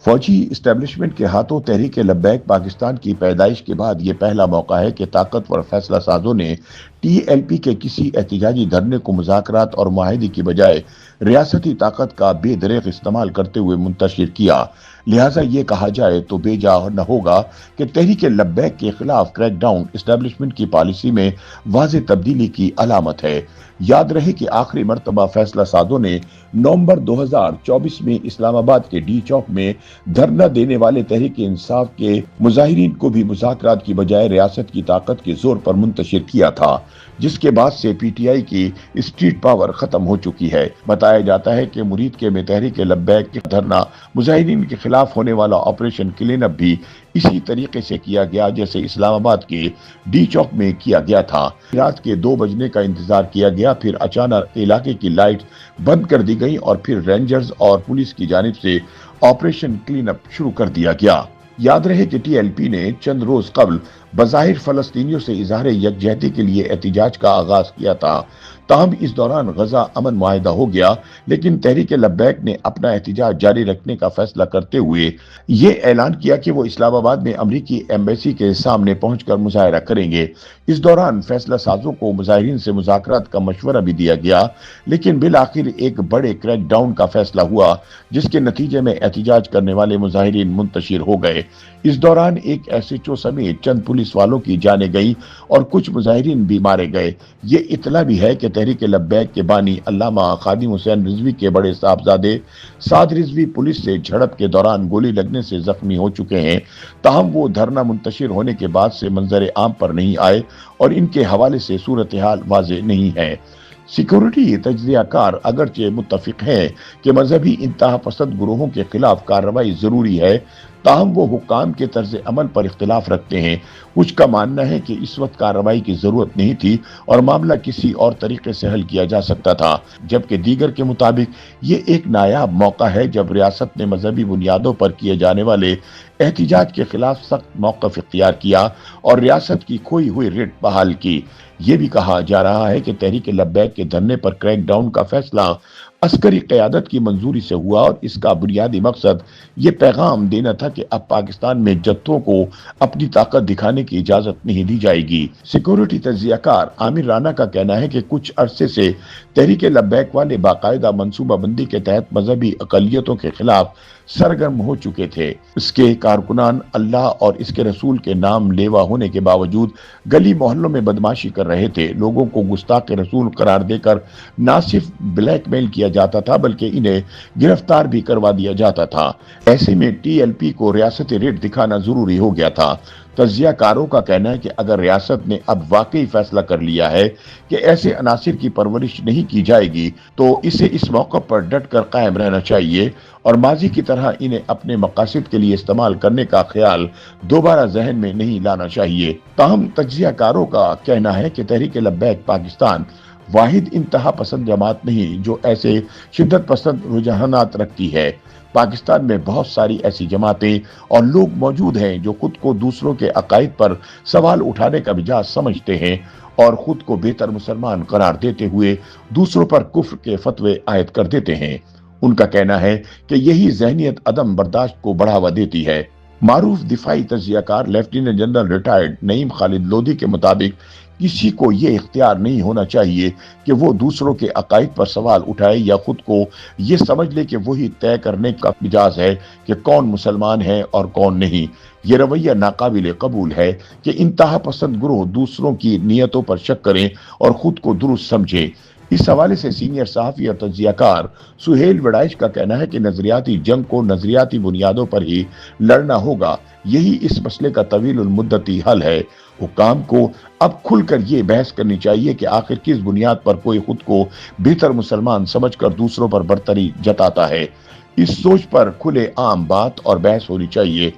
فوجی اسٹیبلشمنٹ کے ہاتھوں تحریک لبیک پاکستان کی پیدائش کے بعد یہ پہلا موقع ہے کہ طاقتور فیصلہ سازوں نے ٹی ایل پی کے کسی احتجاجی دھرنے کو مذاکرات اور معاہدے کی بجائے ریاستی طاقت کا بے دریغ استعمال کرتے ہوئے منتشر کیا۔ لہٰذا یہ کہا جائے تو بے جا نہ ہوگا کہ تحریک لبیک کے خلاف کریک ڈاؤن اسٹیبلشمنٹ کی پالیسی میں واضح تبدیلی کی علامت ہے۔ یاد رہے کہ آخری مرتبہ فیصلہ سازوں نے نومبر 2024 میں اسلام آباد کے ڈی چوک میں دھرنا دینے والے تحریک انصاف کے مظاہرین کو بھی مذاکرات کی بجائے ریاست کی طاقت کے زور پر منتشر کیا تھا، جس کے بعد سے پی ٹی آئی کی اسٹریٹ پاور ختم ہو چکی ہے۔ بتایا جاتا ہے کہ مرید کے میں تحریک لبیک کے دھرنا مظاہرین کے خلاف ہونے والا آپریشن کلین اپ بھی اسی طریقے سے کیا گیا جیسے اسلام آباد کے ڈی چوک میں کیا گیا تھا۔ رات کے 2 بجنے کا انتظار کیا گیا، پھر اچانک علاقے کی لائٹ بند کر دی گئی اور پھر رینجرز اور پولیس کی جانب سے آپریشن کلین اپ شروع کر دیا گیا۔ یاد رہے کہ ٹی ایل پی نے چند روز قبل بظاہر فلسطینیوں سے اظہار یکجہتی کے لیے احتجاج کا آغاز کیا تھا، تاہم اس دوران غزہ امن معاہدہ ہو گیا، لیکن تحریک لبیک نے اپنا احتجاج جاری رکھنے کا فیصلہ کرتے ہوئے یہ اعلان کیا کہ وہ اسلام آباد میں امریکی ایمبیسی کے سامنے پہنچ کر مظاہرہ کریں گے۔ اس دوران فیصلہ سازوں کو مظاہرین سے مذاکرات کا مشورہ بھی دیا گیا، لیکن بالآخر ایک بڑے کریک ڈاؤن کا فیصلہ ہوا جس کے نتیجے میں احتجاج کرنے والے مظاہرین منتشر ہو گئے۔ اس دوران ایک ایس ایچ او سمیت چند پولیس والوں کی جانیں گئیں اور کچھ مظاہرین بھی مارے گئے۔ یہ اطلاع بھی ہے کہ تحریک لبیک کے بانی علامہ خادم حسین رضوی کے بڑے صاحبزادے سعد رضوی پولیس سے جھڑپ کے دوران گولی لگنے سے زخمی ہو چکے ہیں، تاہم وہ دھرنا منتشر ہونے کے بعد سے منظر عام پر نہیں آئے اور ان کے حوالے سے صورتحال واضح نہیں ہے۔ سیکورٹی تجزیہ کار اگرچہ متفق ہیں کہ مذہبی انتہا پسند گروہوں کے خلاف کارروائی ضروری ہے، تاہم وہ حکام کے طرز عمل پر اختلاف رکھتے ہیں۔ کچھ کا ماننا ہے کہ اس وقت کارروائی کی ضرورت نہیں تھی اور معاملہ کسی اور طریقے سے حل کیا جا سکتا تھا، جبکہ دیگر کے مطابق یہ ایک نایاب موقع ہے جب ریاست نے مذہبی بنیادوں پر کیے جانے والے احتجاج کے خلاف سخت موقف اختیار کیا اور ریاست کی کھوئی ہوئی ریٹ بحال کی۔ یہ بھی کہا جا رہا ہے کہ تحریک لبیک کے دھرنے پر کریک ڈاؤن کا فیصلہ عسکری قیادت کی منظوری سے ہوا اور اس کا بنیادی مقصد یہ پیغام دینا تھا کہ اب پاکستان میں جتھوں کو اپنی طاقت دکھانے کی اجازت نہیں دی جائے گی۔ سیکورٹی تجزیہ کار عامر رانا کا کہنا ہے کہ کچھ عرصے سے تحریک لبیک والے باقاعدہ منصوبہ بندی کے تحت مذہبی اقلیتوں کے خلاف سرگرم ہو چکے تھے۔ اس کے کارکنان اللہ اور اس کے رسول کے نام لیوا ہونے کے باوجود گلی محلوں میں بدماشی کر رہے تھے، لوگوں کو گستاخ رسول قرار دے کر نہ صرف بلیک میل کیا جاتا تھا بلکہ انہیں گرفتار بھی کروا دیا جاتا تھا۔ ایسے میں ٹی ایل پی کو ریاستی ریٹ دکھانا ضروری ہو گیا تھا۔ تجزیہ کاروں کا کہنا ہے کہ اگر ریاست نے اب واقعی فیصلہ کر لیا ہے کہ ایسے عناصر کی پرورش نہیں کی جائے گی تو اسے اس موقع پر ڈٹ کر قائم رہنا چاہیے اور ماضی کی طرح انہیں اپنے مقاصد کے لیے استعمال کرنے کا خیال دوبارہ ذہن میں نہیں لانا چاہیے۔ تاہم تجزیہ کاروں کا کہنا ہے کہ تحریک لبیک پاکستان واحد انتہا پسند جماعت نہیں جو ایسے شدت پسند رجحانات رکھتی ہے۔ پاکستان میں بہت ساری ایسی جماعتیں اور لوگ موجود ہیں جو خود کو دوسروں کے عقائد پر سوال اٹھانے کا مجاز سمجھتے ہیں اور خود کو بہتر مسلمان قرار دیتے ہوئے دوسروں پر کفر کے فتوے عائد کر دیتے ہیں۔ ان کا کہنا ہے کہ یہی ذہنیت عدم برداشت کو بڑھاوا دیتی ہے۔ معروف دفاعی تجزیہ کار لیفٹیننٹ جنرل ریٹائرڈ نعیم خالد لودھی کے مطابق کسی کو یہ اختیار نہیں ہونا چاہیے کہ وہ دوسروں کے عقائد پر سوال اٹھائے یا خود کو یہ سمجھ لے کہ وہی طے کرنے کا مجاز ہے کہ کون مسلمان ہے اور کون نہیں۔ یہ رویہ ناقابل قبول ہے کہ انتہا پسند گروہ دوسروں کی نیتوں پر شک کریں اور خود کو درست سمجھیں۔ اس حوالے سے سینئر صحافی اور تجزیہ کار سہیل وڑائچ کا کہنا ہے کہ نظریاتی جنگ کو نظریاتی بنیادوں پر ہی لڑنا ہوگا، یہی اس مسئلے کا طویل المدتی حل ہے۔ حکام کو اب کھل کر یہ بحث کرنی چاہیے کہ آخر کس بنیاد پر کوئی خود کو بہتر مسلمان سمجھ کر دوسروں پر برتری جتاتا ہے۔ اس سوچ پر کھلے عام بات اور بحث ہونی چاہیے۔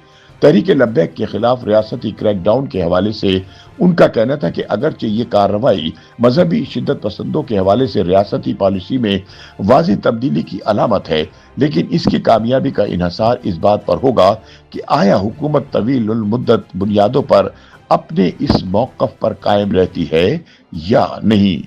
تحریک لبیک کے خلاف ریاستی کریک ڈاؤن کے حوالے سے ان کا کہنا تھا کہ اگرچہ یہ کارروائی مذہبی شدت پسندوں کے حوالے سے ریاستی پالیسی میں واضح تبدیلی کی علامت ہے، لیکن اس کی کامیابی کا انحصار اس بات پر ہوگا کہ آیا حکومت طویل المدت بنیادوں پر اپنے اس موقف پر قائم رہتی ہے یا نہیں۔